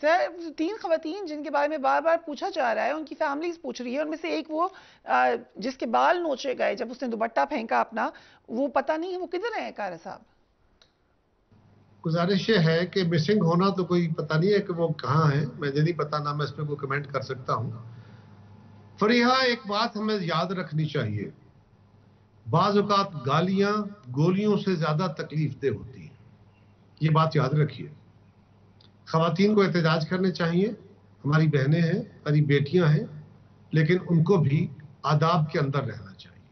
سر 3 خواتین جن کے بارے میں بار بار پوچھا جا رہا ہے، ان کی فیملیز پوچھ رہی ہے، ان میں سے ایک وہ جس کے بال نوچے گئے جب اس نے دوپٹہ پھینکا اپنا، وہ پتہ نہیں ہے وہ کدھر ہیں قاری صاحب؟ گزارش یہ ہے کہ مسنگ ہونا تو کوئی پتہ نہیں ہے کہ وہ کہاں ہیں، مجھے نہیں پتا، نہ میں اس پہ کوئی کمنٹ کر سکتا ہوں۔ فریحہ ایک بات ہمیں یاد رکھنی چاہیے، بعض اوقات گالیاں گولیوں سے زیادہ تکلیف دہ ہوتی ہیں، یہ بات یاد رکھیے۔ خواتین کو احتجاج کرنے چاہیے، ہماری بہنیں ہیں، ہماری بیٹیاں ہیں، لیکن ان کو بھی آداب کے اندر رہنا چاہیے۔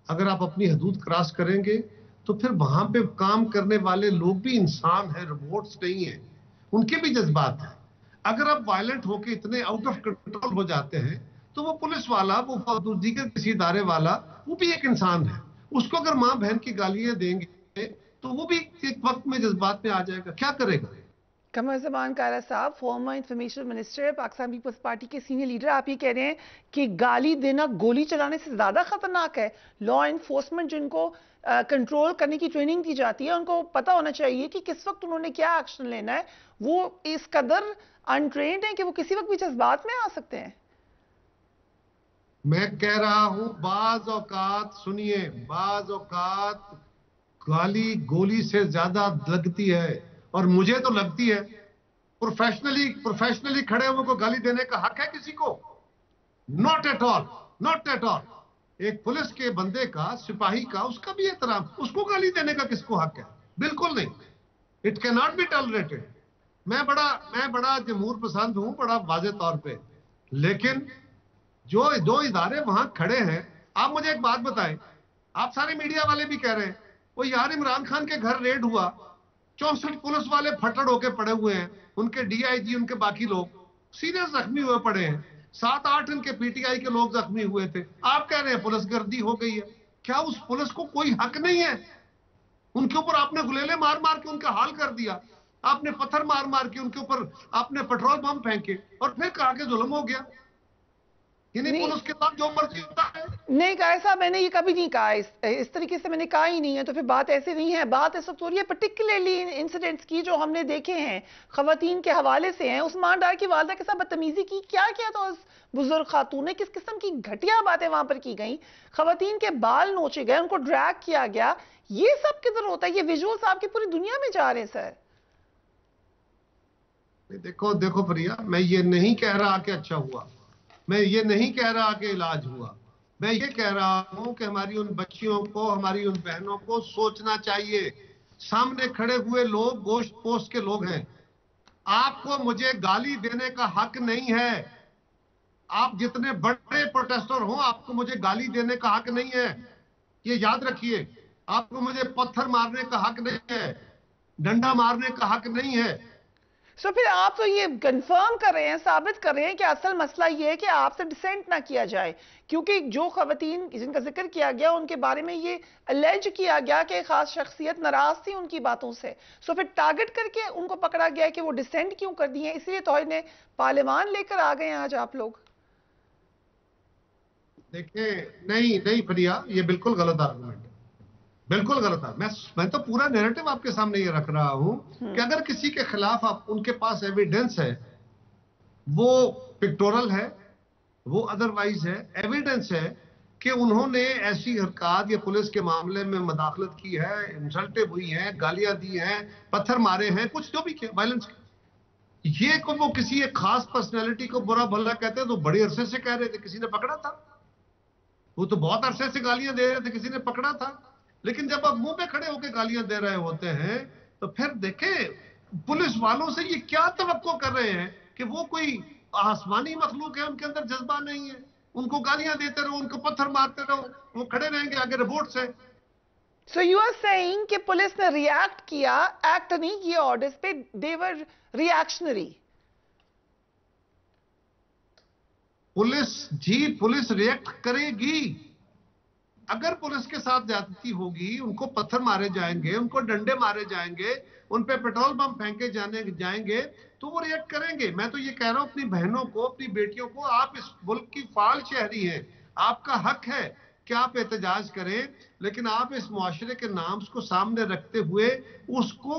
اگر آپ اپنی حدود کراس کریں گے تو پھر وہاں پہ کام کرنے والے لوگ بھی انسان ہیں، روبوٹس نہیں ہیں، ان کے بھی جذبات ہیں۔ اگر آپ وائلنٹ ہو کے اتنے آؤٹ آف کنٹرول ہو جاتے ہیں تو وہ پولیس والا، وہ دیگر کسی ادارے والا، وہ بھی ایک انسان ہے، اس کو اگر ماں بہن کی گالیاں دیں گے تو وہ بھی ایک وقت میں جذبات میں آ جائے گا، کیا کرے گا؟ قمر زمان کارا صاحب، former information minister, Pakistan Peoples Party کے سینئر لیڈر، آپ یہ کہہ رہے ہیں کہ گالی دینا گولی چلانے سے زیادہ خطرناک ہے۔ لا انفورسمنٹ جن کو کنٹرول کرنے کی ٹریننگ دی جاتی ہے، ان کو پتہ ہونا چاہیے کہ کس وقت انہوں نے کیا ایکشن لینا ہے، وہ اس قدر انٹرینڈ ہیں کہ وہ کسی وقت بھی جذبات میں آ سکتے ہیں۔ میں کہہ رہا ہوں بعض اوقات، سنیے، بعض اوقات گالی گولی سے زیادہ لگتی ہے، اور مجھے تو لگتی ہے۔ پروفیشنلی کھڑے ہوئے کو گالی دینے کا حق ہے کسی کو؟ Not at all, not at all. ایک پولیس کے بندے کا، سپاہی کا، اس کا بھی احترام، اس کو گالی دینے کا کس کو حق ہے؟ بالکل نہیں، اٹ کی ناٹ بی ٹالریٹڈ۔ میں بڑا جمہور پسند ہوں، بڑا واضح طور پہ، لیکن جو دو ادارے وہاں کھڑے ہیں، آپ مجھے ایک بات بتائیں، آپ سارے میڈیا والے بھی کہہ رہے ہیں، وہ یار عمران خان کے گھر ریڈ ہوا، 64 پولیس والے پھٹڑ ہو کے پڑے ہوئے ہیں، ان کے ڈی آئی جی، ان کے باقی لوگ سیریس زخمی ہوئے پڑے ہیں، 7-8 ان کے پی ٹی آئی کے لوگ زخمی ہوئے تھے، آپ کہہ رہے ہیں پولیس گردی ہو گئی ہے۔ کیا اس پولیس کو کوئی حق نہیں ہے؟ ان کے اوپر آپ نے گلیلے مار مار کے ان کا حال کر دیا، آپ نے پتھر مار مار کے ان کے اوپر آپ نے پیٹرول بم پھینکے، اور پھر کہا کہ ظلم ہو گیا۔ یعنی نہیں پولیس کے ساتھ جو مرضی ہوتا ہے۔ نہیں قاری صاحب، میں نے یہ کبھی نہیں کہا، اس طریقے سے میں نے کہا ہی نہیں ہے، تو پھر بات ایسے نہیں ہے۔ بات اس وقت ہو رہی ہے پرٹیکولرلی انسیڈنٹس کی جو ہم نے دیکھے ہیں، خواتین کے حوالے سے ہیں۔ عثمان ڈار کی والدہ کے ساتھ بدتمیزی کی، کیا کیا تھا اس بزرگ خاتون نے، کس قسم کی گھٹیا باتیں وہاں پر کی گئیں، خواتین کے بال نوچے گئے، ان کو ڈریگ کیا گیا، یہ سب کدھر ہوتا ہے؟ یہ ویژولز آپ کی پوری دنیا میں جا رہے ہیں سر۔ دیکھو پریا، میں یہ نہیں کہہ رہا کہ اچھا ہوا، میں یہ نہیں کہہ رہا کہ علاج ہوا، میں یہ کہہ رہا ہوں کہ ہماری ان بچیوں کو، ہماری ان بہنوں کو سوچنا چاہیے۔ سامنے کھڑے ہوئے لوگ گوشت پوست کے لوگ ہیں، آپ کو مجھے گالی دینے کا حق نہیں ہے۔ آپ جتنے بڑے پروٹیسٹر ہوں، آپ کو مجھے گالی دینے کا حق نہیں ہے، یہ یاد رکھیے۔ آپ کو مجھے پتھر مارنے کا حق نہیں ہے، ڈنڈا مارنے کا حق نہیں ہے۔ سو پھر آپ تو یہ کنفرم کر رہے ہیں، ثابت کر رہے ہیں کہ اصل مسئلہ یہ ہے کہ آپ سے ڈسینٹ نہ کیا جائے، کیونکہ جو خواتین جن کا ذکر کیا گیا ان کے بارے میں یہ الیج کیا گیا کہ خاص شخصیت ناراض تھی ان کی باتوں سے، سو پھر ٹارگٹ کر کے ان کو پکڑا گیا کہ وہ ڈسینٹ کیوں کر دی ہیں، اس لیے توہین پارلیمان لے کر آ گئے ہیں آج آپ لوگ۔ دیکھیں، نہیں پریا، یہ بالکل غلط آرگومنٹ ہے، بالکل غلط ہے۔ میں تو پورا نیریٹو آپ کے سامنے یہ رکھ رہا ہوں کہ اگر کسی کے خلاف ان کے پاس ایویڈنس ہے، وہ پکٹورل ہے، وہ ادروائز ہے، ایویڈنس ہے کہ انہوں نے ایسی حرکات یا پولیس کے معاملے میں مداخلت کی ہے، انسلٹیں ہوئی ہیں، گالیاں دی ہیں، پتھر مارے ہیں، کچھ جو بھی کیا وائلنس کی، یہ کو وہ کسی ایک خاص پرسنالٹی کو برا بھلا کہتے ہیں تو بڑے عرصے سے کہہ رہے تھے، کسی نے پکڑا تھا؟ وہ تو بہت عرصے سے گالیاں دے رہے تھے، کسی نے پکڑا تھا؟ لیکن جب آپ منہ پہ کھڑے ہو کے گالیاں دے رہے ہوتے ہیں تو پھر دیکھیں پولیس والوں سے یہ کیا توقع کر رہے ہیں کہ وہ کوئی آسمانی مخلوق ہے، ان کے اندر جذبہ نہیں ہے، ان کو گالیاں دیتے رہو، ان کو پتھر مارتے رہو، وہ کھڑے رہیں گے آگے ربوٹ سے۔ سو یو آر سیئنگ کہ پولیس نے ری ایکٹ کیا، ایکٹ نہیں کیا آرڈرز پہ، دے ور ری ایکشنری۔ پولیس ریئیکٹ کرے گی۔ اگر پولیس کے ساتھ زیادتی ہوگی، ان کو پتھر مارے جائیں گے، ان کو ڈنڈے مارے جائیں گے، ان پہ پیٹرول بم پھینکے جائیں گے تو وہ ریئیکٹ کریں گے۔ میں تو یہ کہہ رہا ہوں اپنی بہنوں کو، اپنی بیٹیوں کو، آپ اس ملک کی فعال شہری ہیں، آپ کا حق ہے کہ آپ احتجاج کریں، لیکن آپ اس معاشرے کے نامز کو سامنے رکھتے ہوئے اس کو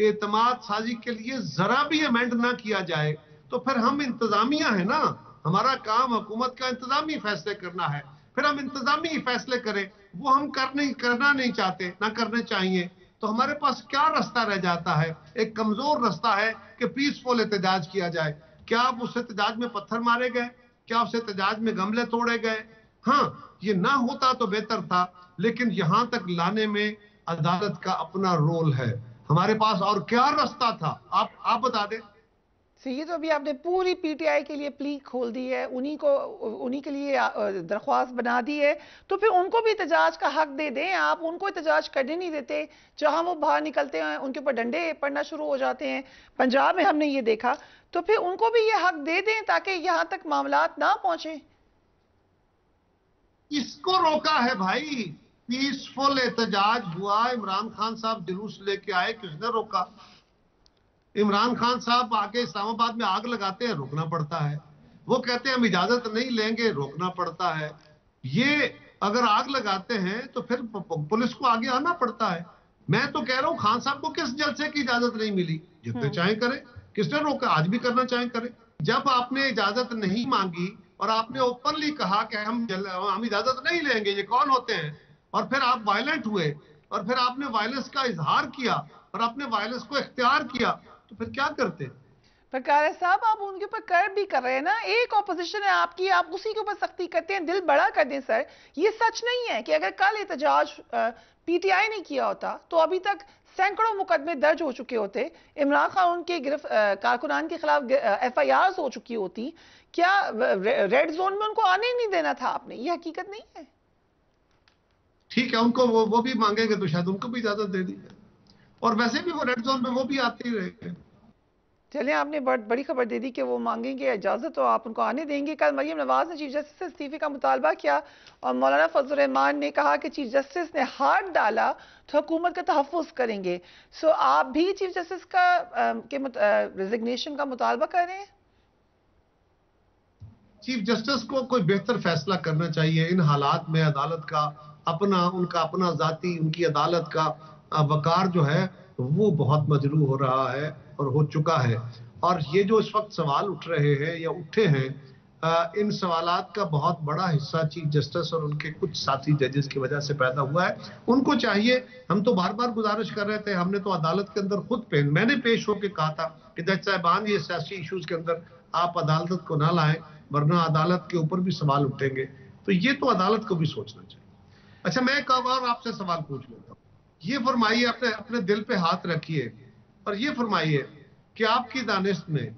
اعتماد سازی کے لیے ذرا بھی ایمنڈ نہ کیا جائے تو پھر ہم انتظامیہ ہیں نا، ہمارا کام حکومت کا انتظامی فیصلے کرنا ہے، پھر ہم انتظامی فیصلے کریں، وہ ہم کرنا نہیں چاہتے، نہ کرنے چاہیے، تو ہمارے پاس کیا رستہ رہ جاتا ہے؟ ایک کمزور رستہ ہے کہ پیسفل احتجاج کیا جائے۔ کیا آپ اس احتجاج میں پتھر مارے گئے؟ کیا اس احتجاج میں گملے توڑے گئے؟ ہاں، یہ نہ ہوتا تو بہتر تھا، لیکن یہاں تک لانے میں عدالت کا اپنا رول ہے۔ ہمارے پاس اور کیا رستہ تھا؟ آپ بتا دیں۔ یہ تو ابھی آپ نے پوری پی ٹی آئی کے لیے پلی کھول دی ہے، انہی کے لیے درخواست بنا دی ہے، تو پھر ان کو بھی احتجاج کا حق دے دیں۔ آپ ان کو احتجاج کرنے نہیں دیتے، جہاں وہ باہر نکلتے ہیں ان کے اوپر ڈنڈے پڑنا شروع ہو جاتے ہیں، پنجاب میں ہم نے یہ دیکھا، تو پھر ان کو بھی یہ حق دے دیں تاکہ یہاں تک معاملات نہ پہنچیں۔ اس کو روکا ہے بھائی، پیسفل احتجاج ہوا، عمران خان صاحب جلوس لے کے آئے، کس نے روکا؟ عمران خان صاحب آگے اسلام آباد میں آگ لگاتے ہیں، روکنا پڑتا ہے۔ وہ کہتے ہیں ہم اجازت نہیں لیں گے، روکنا پڑتا ہے۔ یہ اگر آگ لگاتے ہیں تو پھر پولیس کو آگے آنا پڑتا ہے۔ میں تو کہہ رہا ہوں خان صاحب کو کس جلسے کی اجازت نہیں ملی؟ جتنے چاہیں کریں، کس نے روکا؟ آج بھی کرنا چاہیں کریں۔ جب آپ نے اجازت نہیں مانگی اور آپ نے اوپنلی کہا کہ ہم اجازت نہیں لیں گے، یہ کون ہوتے ہیں، اور پھر آپ وائلنٹ ہوئے اور پھر آپ نے وائلنس کا اظہار کیا اور آپ نے وائلنس کو اختیار کیا، تو پھر کیا کرتے؟ پرکار صاحب آپ ان کے اوپر بھی کر رہے ہیں نا، ایک اپوزیشن ہے آپ کی، آپ اسی کے اوپر سختی کرتے ہیں، دل بڑا کر دیں سر۔ یہ سچ نہیں ہے کہ اگر کل احتجاج پی ٹی آئی نہیں کیا ہوتا تو ابھی تک سینکڑوں مقدمے درج ہو چکے ہوتے، عمران خان ان کے کارکنان کے خلاف ایف آئی آرز ہو چکی ہوتی، کیا ریڈ زون میں ان کو آنے ہی نہیں دینا تھا آپ نے؟ یہ حقیقت نہیں ہے؟ ٹھیک ہے، ان کو وہ بھی مانگیں گے تو شاید ان کو بھی اجازت دے دی جائے، اور ویسے بھی وہ ریڈ زون میں وہ بھی آتے ہی رہے گے۔ چلیں، آپ نے بڑی خبر دے دی کہ وہ مانگیں گے اجازت تو آپ ان کو آنے دیں گے۔ کل مریم نواز نے چیف جسٹس سے استعفے کا مطالبہ کیا اور مولانا فضل الرحمان نے کہا کہ چیف جسٹس نے ہاتھ ڈالا تو حکومت کا تحفظ کریں گے۔ سو آپ بھی چیف جسٹس کا ریزگنیشن کا مطالبہ کر رہے ہیں؟ چیف جسٹس کو کوئی بہتر فیصلہ کرنا چاہیے ان حالات میں۔ عدالت کا ان کا اپنا ذاتی، ان کی عدالت کا وقار جو ہے وہ بہت مجروح ہو رہا ہے اور ہو چکا ہے، اور یہ جو اس وقت سوال اٹھ رہے ہیں یا اٹھے ہیں، ان سوالات کا بہت بڑا حصہ چیف جسٹس اور ان کے کچھ ساتھی ججز کی وجہ سے پیدا ہوا ہے۔ ان کو چاہیے، ہم تو بار بار گزارش کر رہے تھے، ہم نے تو عدالت کے اندر خود میں نے پیش ہو کے کہا تھا کہ جج صاحبان یہ سیاسی ایشوز کے اندر آپ عدالت کو نہ لائیں ورنہ عدالت کے اوپر بھی سوال اٹھیں گے، تو یہ تو عدالت کو بھی سوچنا چاہیے۔ اچھا، میں ایک اور آپ سے سوال پوچھ لیتا ہوں، یہ فرمائیے، اپنے دل پہ ہاتھ رکھیے اور یہ فرمائیے کہ آپ کی دانست میں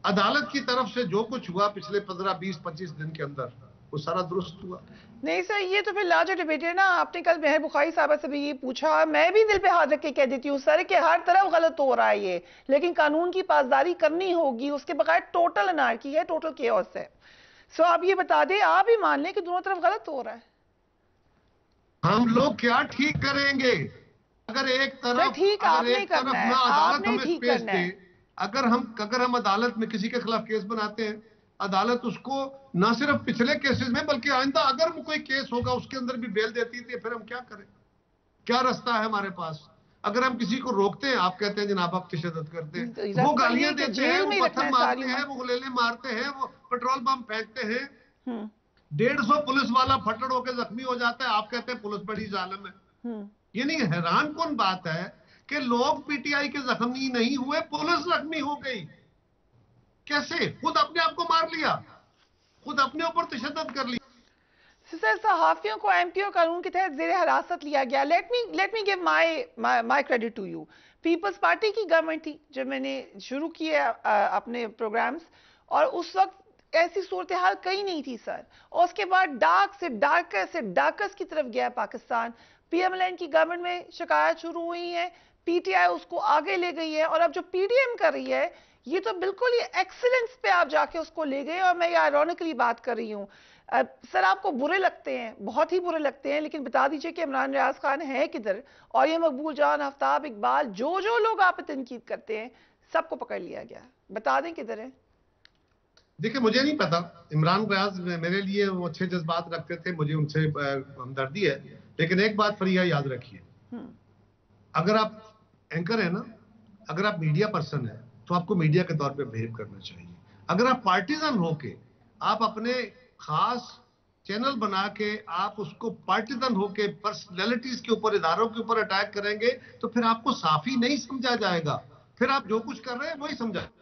عدالت کی طرف سے جو کچھ ہوا پچھلے 15 20 25 دن کے اندر وہ سارا درست ہوا؟ نہیں سر، یہ تو پھر لارجر ڈیبیٹ ہے نا۔ آپ نے کل مہر بخاری صاحبہ سے بھی یہ پوچھا، میں بھی دل پہ ہاتھ رکھ کے کہہ دیتی ہوں سر کہ ہر طرف غلط ہو رہا ہے یہ، لیکن قانون کی پاسداری کرنی ہوگی، اس کے بغیر ٹوٹل انارکی ہے، ٹوٹل کیوس ہے۔ سو آپ یہ بتا دیں، آپ ہی مان لیں کہ دونوں طرف غلط ہو رہا ہے۔ ہم لوگ کیا ٹھیک کریں گے اگر ایک طرف ٹھیک آپ نے نہ کرنا ہے، آپ عدالت نے ہمیں ٹھیک اسپیس کرنا دے، ہے۔ اگر ہم عدالت میں کسی کے خلاف کیس بناتے ہیں، عدالت اس کو نہ صرف پچھلے کیسز میں بلکہ آئندہ اگر کوئی کیس ہوگا اس کے اندر بھی بیل دیتی تھی، پھر ہم کیا کریں؟ کیا رستہ ہے ہمارے پاس؟ اگر ہم کسی کو روکتے ہیں، آپ کہتے ہیں جناب آپ تشدد کرتے ہیں، وہ رستہ گالیاں یہ کہ دیتے ہیں، جیل وہ میں ہی رکھنا پتھر ہے ساری مارتے ہیں، عمر۔ وہ گلیلے مارتے ہیں، وہ پیٹرول بم پھینکتے ہیں، ہوں 150 پولیس والا پھٹڑ ہو کے زخمی ہو جاتا ہے، آپ کہتے ہیں پولیس بڑی ظالم ہے۔ ہوں یعنی حیران کن بات ہے کہ لوگ پی ٹی آئی کے زخمی نہیں ہوئے، پولیس زخمی ہو گئی۔ کیسے؟ خود اپنے آپ کو مار لیا، خود اپنے اوپر تشدد کر لیا۔ سر، صحافیوں کو ایم پی او قانون کے تحت زیر حراست لیا گیا۔ Let me give my credit to you. Peoples Party کی گورنمنٹ تھی جب میں نے شروع کیے اپنے پروگرامز، اور اس وقت ایسی صورتحال کہیں نہیں تھی سر، اور اس کے بعد ڈارک سے ڈارکس کی طرف گیا پاکستان۔ پی ایم ایل این کی گورنمنٹ میں شکایت شروع ہوئی ہے، پی ٹی آئی اس کو آگے لے گئی ہے، اور اب جو پی ڈی ایم کر رہی ہے یہ تو بالکل یہ ایکسلنس پہ آپ جا کے اس کو لے گئے، اور میں یہ آئرونیکلی بات کر رہی ہوں۔ سر آپ کو برے لگتے ہیں، بہت ہی برے لگتے ہیں، لیکن بتا دیجئے کہ عمران ریاض خان ہے کدھر، اور یہ مقبول جان، آفتاب اقبال، جو لوگ آپ پہ تنقید کرتے ہیں سب کو پکڑ لیا گیا، بتا دیں کدھر ہے؟ دیکھیں، مجھے نہیں پتا، عمران ریاض میرے لیے وہ اچھے جذبات رکھتے تھے، مجھے ان سے ہمدردی ہے، لیکن ایک بات فریہ یاد رکھیے، اگر آپ اینکر ہیں نا اگر آپ میڈیا پرسن ہیں تو آپ کو میڈیا کے طور پہ بہیو کرنا چاہیے. اگر آپ پارٹیزن ہو کے آپ اپنے خاص چینل بنا کے آپ اس کو پارٹیزن ہو کے پرسنالٹیز کے اوپر، اداروں کے اوپر اٹیک کریں گے تو پھر آپ کو صافی نہیں سمجھا جائے گا. پھر آپ جو کچھ کر رہے ہیں وہی سمجھا